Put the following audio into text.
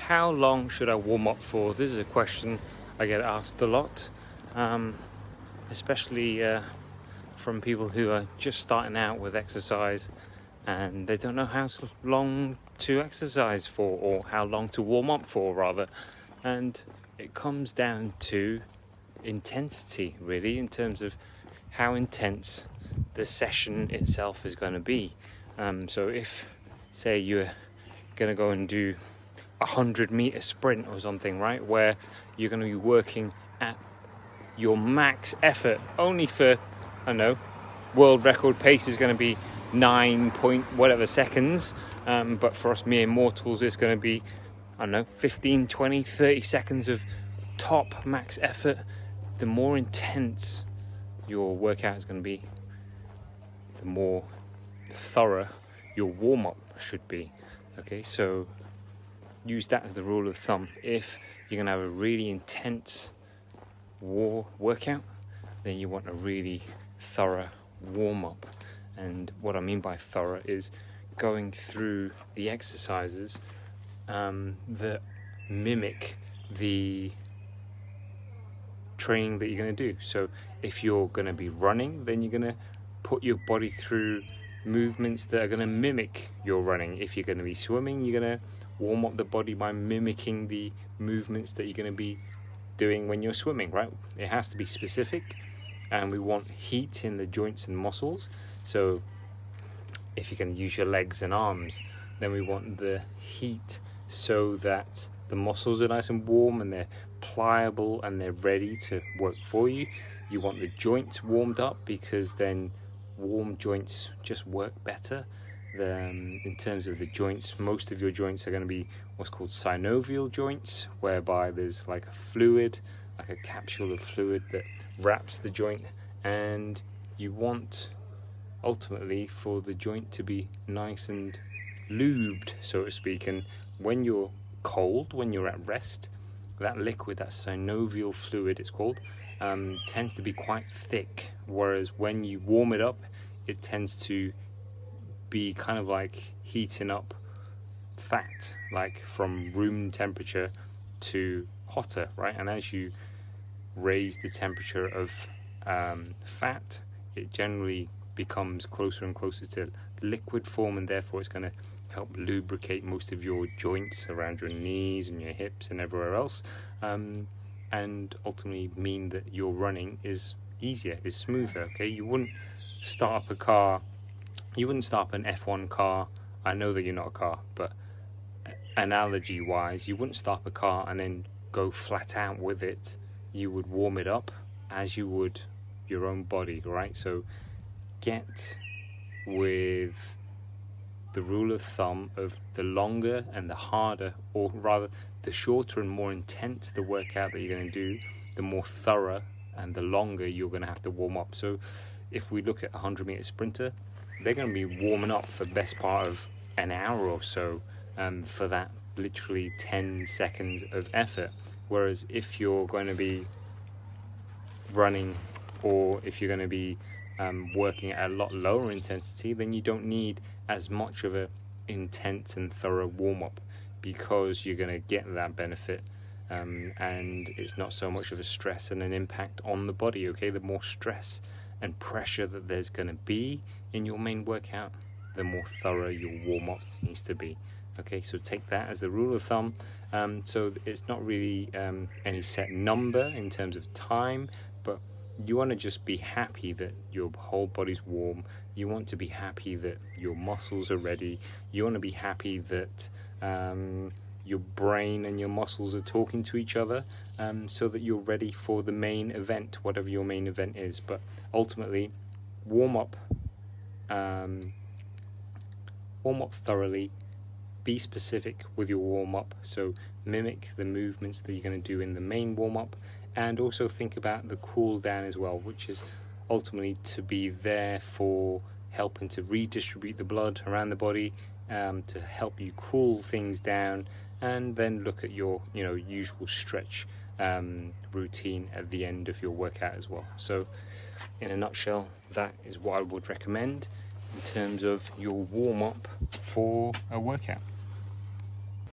how long should I warm up for? This is a question I get asked a lot, especially from people who are just starting out with exercise and they don't know how long to exercise for, or how long to warm up for rather. And it comes down to intensity, really, in terms of how intense the session itself is going to be. So if, say, you're going to go and do 100-meter sprint or something, right, where you're going to be working at your max effort only for, I don't know, world record pace is going to be 9 point whatever seconds, but for us mere mortals it's going to be, I don't know, 15, 20, 30 seconds of top max effort. The more intense your workout is going to be, the more thorough your warm-up should be. Okay, so use that as the rule of thumb. If you're going to have a really intense workout, then you want a really thorough warm-up. And what I mean by thorough is going through the exercises that mimic the training that you're going to do. So if you're going to be running, then you're going to put your body through movements that are going to mimic your running. If you're going to be swimming, you're going to warm up the body by mimicking the movements that you're going to be doing when you're swimming, right? It has to be specific, and we want heat in the joints and muscles. So if you can use your legs and arms, then we want the heat so that the muscles are nice and warm and they're pliable and they're ready to work for you. You want the joints warmed up, because then warm joints just work better. In terms of the joints, most of your joints are going to be what's called synovial joints, whereby there's like a fluid, like a capsule of fluid that wraps the joint, and you want ultimately for the joint to be nice and lubed, so to speak. And when you're cold, when you're at rest, that liquid, that synovial fluid it's called, tends to be quite thick, whereas when you warm it up, it tends to be kind of like heating up fat, like from room temperature to hotter, right? And as you raise the temperature of fat, it generally becomes closer and closer to liquid form, and therefore it's going to help lubricate most of your joints around your knees and your hips and everywhere else, and ultimately mean that your running is easier, is smoother. Okay, you wouldn't start up an F1 car. I know that you're not a car, but analogy wise, you wouldn't start up a car and then go flat out with it. You would warm it up as you would your own body, right? So get with the rule of thumb of the longer and the harder, or rather the shorter and more intense the workout that you're going to do, the more thorough and the longer you're going to have to warm up. So if we look at a 100-meter sprinter, they're going to be warming up for the best part of an hour or so, for that literally 10 seconds of effort. Whereas if you're going to be running, or if you're going to be working at a lot lower intensity, then you don't need as much of a intense and thorough warm-up, because you're going to get that benefit, and it's not so much of a stress and an impact on the body. Okay, the more stress and pressure that there's going to be in your main workout, the more thorough your warm-up needs to be. Okay, so take that as the rule of thumb. So it's not really any set number in terms of time, but you want to just be happy that your whole body's warm. You want to be happy that your muscles are ready. You want to be happy that your brain and your muscles are talking to each other, so that you're ready for the main event, whatever your main event is. But ultimately, warm up thoroughly. Be specific with your warm-up, so mimic the movements that you're going to do in the main warm-up, and also think about the cool down as well, which is ultimately to be there for helping to redistribute the blood around the body, to help you cool things down, and then look at your usual stretch routine at the end of your workout as well. So in a nutshell, that is what I would recommend in terms of your warm-up for a workout.